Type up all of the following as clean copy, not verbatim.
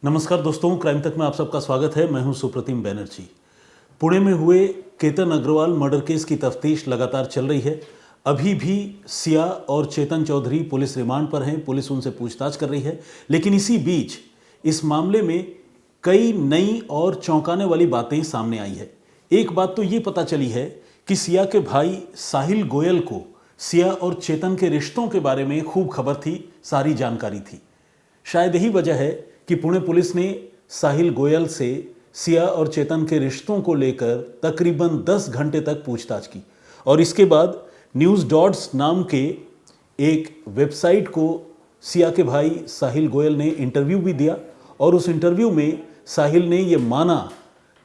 नमस्कार दोस्तों, क्राइम तक में आप सबका स्वागत है। मैं हूं सुप्रतिम बैनर्जी। पुणे में हुए केतन अग्रवाल मर्डर केस की तफ्तीश लगातार चल रही है। अभी भी सिया और चेतन चौधरी पुलिस रिमांड पर हैं, पुलिस उनसे पूछताछ कर रही है। लेकिन इसी बीच इस मामले में कई नई और चौंकाने वाली बातें सामने आई है। एक बात तो ये पता चली है कि सिया के भाई साहिल गोयल को सिया और चेतन के रिश्तों के बारे में खूब खबर थी, सारी जानकारी थी। शायद यही वजह है कि पुणे पुलिस ने साहिल गोयल से सिया और चेतन के रिश्तों को लेकर तकरीबन 10 घंटे तक पूछताछ की और इसके बाद न्यूज़ डॉट्स नाम के एक वेबसाइट को सिया के भाई साहिल गोयल ने इंटरव्यू भी दिया और उस इंटरव्यू में साहिल ने ये माना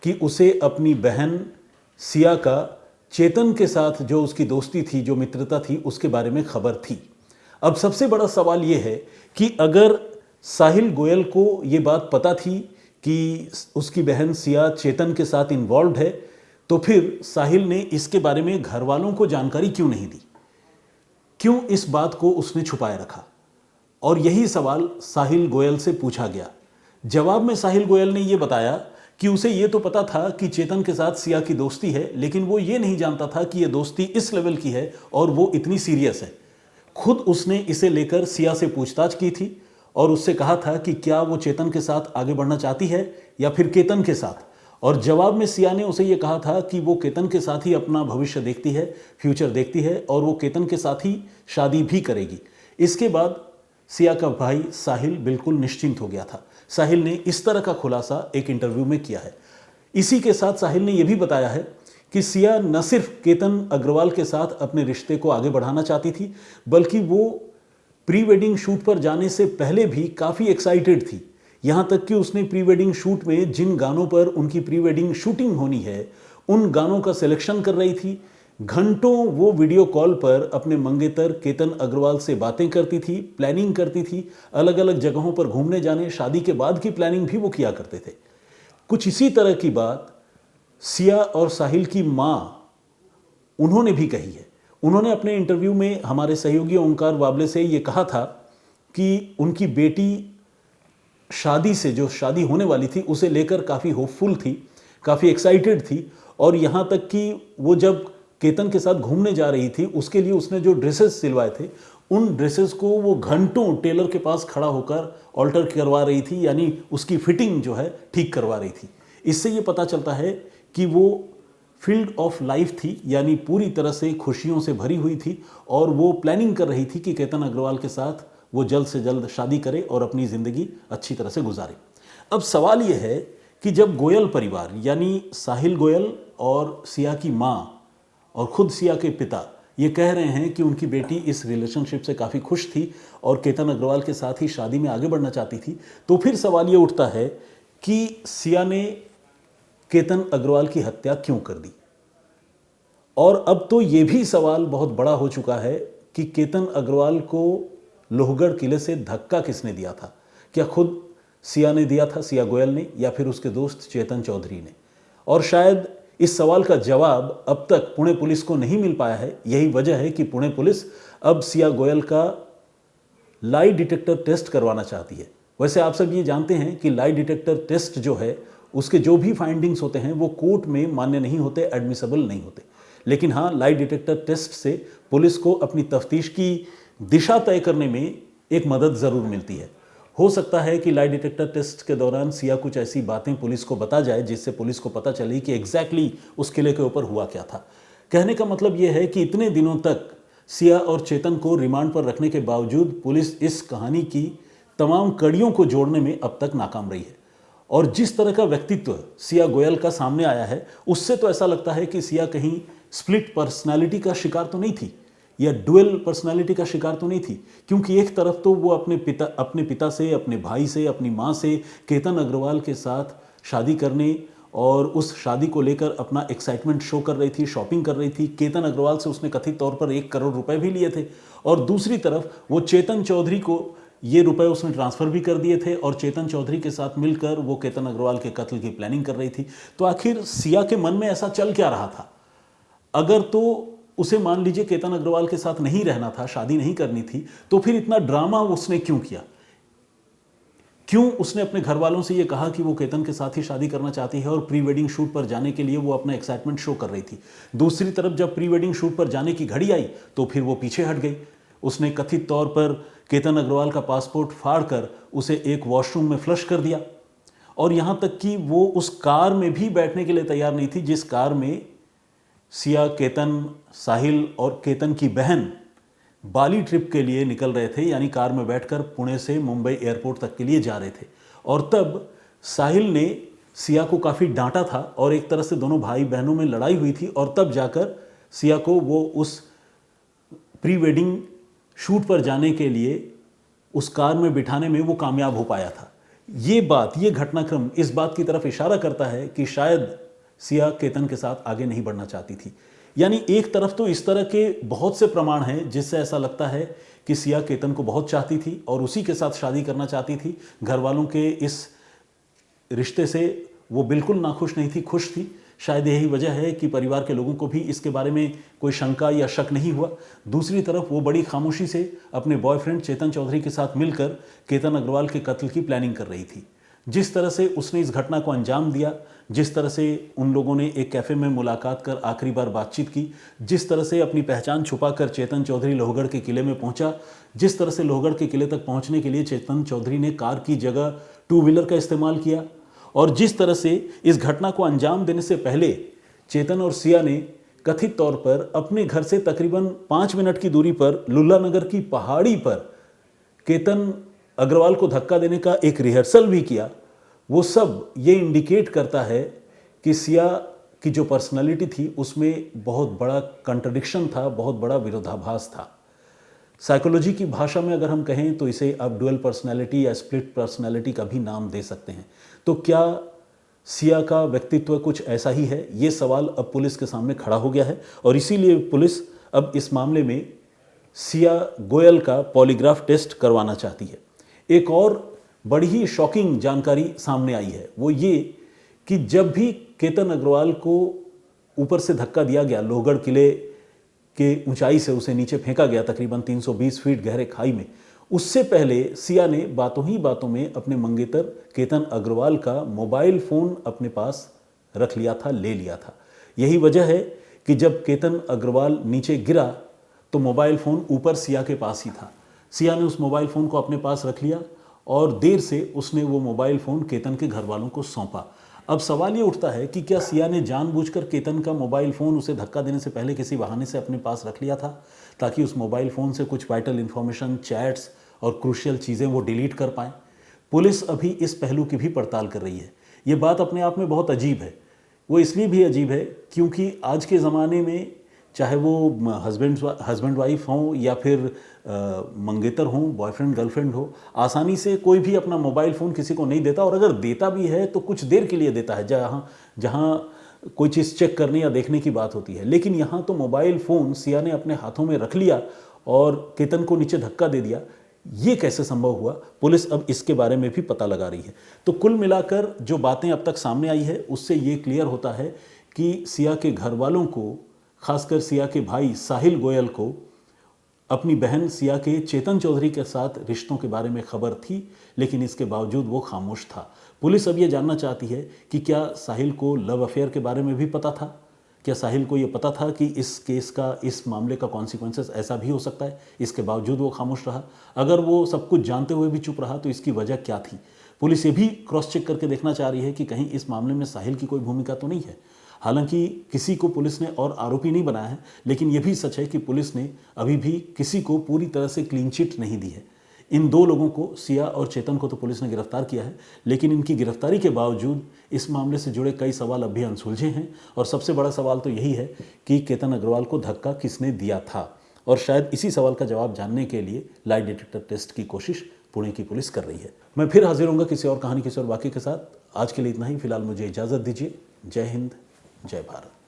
कि उसे अपनी बहन सिया का चेतन के साथ जो उसकी दोस्ती थी, जो मित्रता थी, उसके बारे में खबर थी। अब सबसे बड़ा सवाल ये है कि अगर साहिल गोयल को ये बात पता थी कि उसकी बहन सिया चेतन के साथ इन्वॉल्व है, तो फिर साहिल ने इसके बारे में घर वालों को जानकारी क्यों नहीं दी? क्यों इस बात को उसने छुपाए रखा? और यही सवाल साहिल गोयल से पूछा गया। जवाब में साहिल गोयल ने यह बताया कि उसे ये तो पता था कि चेतन के साथ सिया की दोस्ती है, लेकिन वो ये नहीं जानता था कि यह दोस्ती इस लेवल की है और वो इतनी सीरियस है। खुद उसने इसे लेकर सिया से पूछताछ की थी और उससे कहा था कि क्या वो चेतन के साथ आगे बढ़ना चाहती है या फिर केतन के साथ। और जवाब में सिया ने उसे ये कहा था कि वो केतन के साथ ही अपना भविष्य देखती है, फ्यूचर देखती है और वो केतन के साथ ही शादी भी करेगी। इसके बाद सिया का भाई साहिल बिल्कुल निश्चिंत हो गया था। साहिल ने इस तरह का खुलासा एक इंटरव्यू में किया है। इसी के साथ साहिल ने यह भी बताया है कि सिया न सिर्फ केतन अग्रवाल के साथ अपने रिश्ते को आगे बढ़ाना चाहती थी, बल्कि वो प्री वेडिंग शूट पर जाने से पहले भी काफ़ी एक्साइटेड थी। यहाँ तक कि उसने प्री वेडिंग शूट में जिन गानों पर उनकी प्री वेडिंग शूटिंग होनी है, उन गानों का सिलेक्शन कर रही थी। घंटों वो वीडियो कॉल पर अपने मंगेतर केतन अग्रवाल से बातें करती थी, प्लानिंग करती थी। अलग अलग जगहों पर घूमने जाने, शादी के बाद की प्लानिंग भी वो किया करते थे। कुछ इसी तरह की बात सिया और साहिल की माँ उन्होंने भी कही है। उन्होंने अपने इंटरव्यू में हमारे सहयोगी ओंकार वाबले से ये कहा था कि उनकी बेटी शादी से, जो शादी होने वाली थी, उसे लेकर काफ़ी होपफुल थी, काफ़ी एक्साइटेड थी। और यहाँ तक कि वो जब केतन के साथ घूमने जा रही थी, उसके लिए उसने जो ड्रेसेस सिलवाए थे, उन ड्रेसेस को वो घंटों टेलर के पास खड़ा होकर ऑल्टर करवा रही थी, यानी उसकी फिटिंग जो है ठीक करवा रही थी। इससे ये पता चलता है कि वो फील्ड ऑफ लाइफ थी, यानी पूरी तरह से खुशियों से भरी हुई थी और वो प्लानिंग कर रही थी कि केतन अग्रवाल के साथ वो जल्द से जल्द शादी करे और अपनी ज़िंदगी अच्छी तरह से गुजारे। अब सवाल ये है कि जब गोयल परिवार, यानी साहिल गोयल और सिया की माँ और खुद सिया के पिता ये कह रहे हैं कि उनकी बेटी इस रिलेशनशिप से काफ़ी खुश थी और केतन अग्रवाल के साथ ही शादी में आगे बढ़ना चाहती थी, तो फिर सवाल ये उठता है कि सिया ने केतन अग्रवाल की हत्या क्यों कर दी? और अब तो ये भी सवाल बहुत बड़ा हो चुका है कि केतन अग्रवाल को लोहगढ़ किले से धक्का किसने दिया था? क्या खुद सिया ने दिया था, सिया गोयल ने, या फिर उसके दोस्त चेतन चौधरी ने? और शायद इस सवाल का जवाब अब तक पुणे पुलिस को नहीं मिल पाया है। यही वजह है कि पुणे पुलिस अब सिया गोयल का लाई डिटेक्टर टेस्ट करवाना चाहती है। वैसे आप सब ये जानते हैं कि लाई डिटेक्टर टेस्ट जो है, उसके जो भी फाइंडिंग्स होते हैं वो कोर्ट में मान्य नहीं होते, एडमिसेबल नहीं होते। लेकिन हाँ, लाई डिटेक्टर टेस्ट से पुलिस को अपनी तफ्तीश की दिशा तय करने में एक मदद ज़रूर मिलती है। हो सकता है कि लाई डिटेक्टर टेस्ट के दौरान सिया कुछ ऐसी बातें पुलिस को बता जाए जिससे पुलिस को पता चले कि एग्जैक्टली उस किले के ऊपर हुआ क्या था। कहने का मतलब यह है कि इतने दिनों तक सिया और चेतन को रिमांड पर रखने के बावजूद पुलिस इस कहानी की तमाम कड़ियों को जोड़ने में अब तक नाकाम रही है। और जिस तरह का व्यक्तित्व सिया गोयल का सामने आया है, उससे तो ऐसा लगता है कि सिया कहीं स्प्लिट पर्सनालिटी का शिकार तो नहीं थी, या डुअल पर्सनालिटी का शिकार तो नहीं थी। क्योंकि एक तरफ तो वो अपने पिता से, अपने भाई से, अपनी माँ से केतन अग्रवाल के साथ शादी करने और उस शादी को लेकर अपना एक्साइटमेंट शो कर रही थी, शॉपिंग कर रही थी। केतन अग्रवाल से उसने कथित तौर पर 1 करोड़ रुपए भी लिए थे और दूसरी तरफ वो चेतन चौधरी को ये रुपए उसने ट्रांसफ़र भी कर दिए थे और चेतन चौधरी के साथ मिलकर वो केतन अग्रवाल के कत्ल की प्लानिंग कर रही थी। तो आखिर सिया के मन में ऐसा चल क्या रहा था? अगर तो उसे मान लीजिए केतन अग्रवाल के साथ नहीं रहना था, शादी नहीं करनी थी, तो फिर इतना ड्रामा उसने क्यों किया? क्यों उसने अपने घर वालों से ये कहा कि वो केतन के साथ ही शादी करना चाहती है और प्री वेडिंग शूट पर जाने के लिए वो अपना एक्साइटमेंट शो कर रही थी। दूसरी तरफ जब प्री वेडिंग शूट पर जाने की घड़ी आई तो फिर वो पीछे हट गई। उसने कथित तौर पर केतन अग्रवाल का पासपोर्ट फाड़कर उसे एक वॉशरूम में फ्लश कर दिया और यहां तक कि वो उस कार में भी बैठने के लिए तैयार नहीं थी जिस कार में सिया, केतन, साहिल और केतन की बहन बाली ट्रिप के लिए निकल रहे थे, यानी कार में बैठकर पुणे से मुंबई एयरपोर्ट तक के लिए जा रहे थे। और तब साहिल ने सिया को काफ़ी डांटा था और एक तरह से दोनों भाई बहनों में लड़ाई हुई थी और तब जाकर सिया को वो उस प्री वेडिंग शूट पर जाने के लिए उस कार में बिठाने में वो कामयाब हो पाया था। ये घटनाक्रम इस बात की तरफ इशारा करता है कि शायद सिया केतन के साथ आगे नहीं बढ़ना चाहती थी। यानी एक तरफ तो इस तरह के बहुत से प्रमाण हैं जिससे ऐसा लगता है कि सिया केतन को बहुत चाहती थी और उसी के साथ शादी करना चाहती थी। घर वालों के इस रिश्ते से वो बिल्कुल नाखुश नहीं थी, खुश थी। शायद यही वजह है कि परिवार के लोगों को भी इसके बारे में कोई शंका या शक नहीं हुआ। दूसरी तरफ वो बड़ी खामोशी से अपने बॉयफ्रेंड चेतन चौधरी के साथ मिलकर केतन अग्रवाल के कत्ल की प्लानिंग कर रही थी। जिस तरह से उसने इस घटना को अंजाम दिया, जिस तरह से उन लोगों ने एक कैफ़े में मुलाकात कर आखिरी बार बातचीत की, जिस तरह से अपनी पहचान छुपाकर चेतन चौधरी लोहगढ़ के किले में पहुंचा, जिस तरह से लोहगढ़ के किले तक पहुंचने के लिए चेतन चौधरी ने कार की जगह टू व्हीलर का इस्तेमाल किया और जिस तरह से इस घटना को अंजाम देने से पहले चेतन और सिया ने कथित तौर पर अपने घर से तकरीबन 5 मिनट की दूरी पर लुल्ला नगर की पहाड़ी पर केतन अग्रवाल को धक्का देने का एक रिहर्सल भी किया, वो सब ये इंडिकेट करता है कि सिया की जो पर्सनालिटी थी उसमें बहुत बड़ा कंट्रडिक्शन था, बहुत बड़ा विरोधाभास था। साइकोलॉजी की भाषा में अगर हम कहें तो इसे आप डुअल पर्सनालिटी या स्प्लिट पर्सनालिटी का भी नाम दे सकते हैं। तो क्या सिया का व्यक्तित्व कुछ ऐसा ही है? ये सवाल अब पुलिस के सामने खड़ा हो गया है और इसीलिए पुलिस अब इस मामले में सिया गोयल का पॉलीग्राफ टेस्ट करवाना चाहती है। एक और बड़ी ही शॉकिंग जानकारी सामने आई है, वो ये कि जब भी केतन अग्रवाल को ऊपर से धक्का दिया गया, लोहगढ़ किले के ऊंचाई से उसे नीचे फेंका गया तकरीबन 320 फीट गहरे खाई में, उससे पहले सिया ने बातों ही बातों में अपने मंगेतर केतन अग्रवाल का मोबाइल फ़ोन अपने पास रख लिया था, ले लिया था। यही वजह है कि जब केतन अग्रवाल नीचे गिरा तो मोबाइल फ़ोन ऊपर सिया के पास ही था। सिया ने उस मोबाइल फ़ोन को अपने पास रख लिया और देर से उसने वो मोबाइल फ़ोन केतन के घर वालों को सौंपा। अब सवाल ये उठता है कि क्या सिया ने जानबूझकर केतन का मोबाइल फ़ोन उसे धक्का देने से पहले किसी बहाने से अपने पास रख लिया था ताकि उस मोबाइल फ़ोन से कुछ वाइटल इन्फॉर्मेशन, चैट्स और क्रूशियल चीज़ें वो डिलीट कर पाएँ? पुलिस अभी इस पहलू की भी पड़ताल कर रही है। ये बात अपने आप में बहुत अजीब है। वो इसलिए भी अजीब है क्योंकि आज के ज़माने में चाहे वो हस्बैंड वाइफ हों या फिर मंगेतर हों, बॉयफ्रेंड गर्लफ्रेंड हो, आसानी से कोई भी अपना मोबाइल फ़ोन किसी को नहीं देता और अगर देता भी है तो कुछ देर के लिए देता है, जहाँ कोई चीज़ चेक करने या देखने की बात होती है। लेकिन यहाँ तो मोबाइल फ़ोन सिया ने अपने हाथों में रख लिया और केतन को नीचे धक्का दे दिया। ये कैसे संभव हुआ? पुलिस अब इसके बारे में भी पता लगा रही है। तो कुल मिलाकर जो बातें अब तक सामने आई है उससे ये क्लियर होता है कि सिया के घर वालों को, खासकर सिया के भाई साहिल गोयल को, अपनी बहन सिया के चेतन चौधरी के साथ रिश्तों के बारे में खबर थी, लेकिन इसके बावजूद वो खामोश था। पुलिस अब ये जानना चाहती है कि क्या साहिल को लव अफेयर के बारे में भी पता था? क्या साहिल को ये पता था कि इस केस का, इस मामले का कॉन्सिक्वेंसेस ऐसा भी हो सकता है? इसके बावजूद वो खामोश रहा। अगर वो सब कुछ जानते हुए भी चुप रहा तो इसकी वजह क्या थी? पुलिस ये भी क्रॉस चेक करके देखना चाह रही है कि कहीं इस मामले में साहिल की कोई भूमिका तो नहीं है। हालांकि किसी को पुलिस ने और आरोपी नहीं बनाया है, लेकिन यह भी सच है कि पुलिस ने अभी भी किसी को पूरी तरह से क्लीन चिट नहीं दी है। इन दो लोगों को, सिया और चेतन को तो पुलिस ने गिरफ्तार किया है, लेकिन इनकी गिरफ्तारी के बावजूद इस मामले से जुड़े कई सवाल अब भी अनसुलझे हैं और सबसे बड़ा सवाल तो यही है कि केतन अग्रवाल को धक्का किसने दिया था। और शायद इसी सवाल का जवाब जानने के लिए लाई डिटेक्टर टेस्ट की कोशिश पुणे की पुलिस कर रही है। मैं फिर हाजिर होऊंगा किसी और कहानी, किसी और वाकये के साथ। आज के लिए इतना ही। फिलहाल मुझे इजाज़त दीजिए। जय हिंद, जय भारत।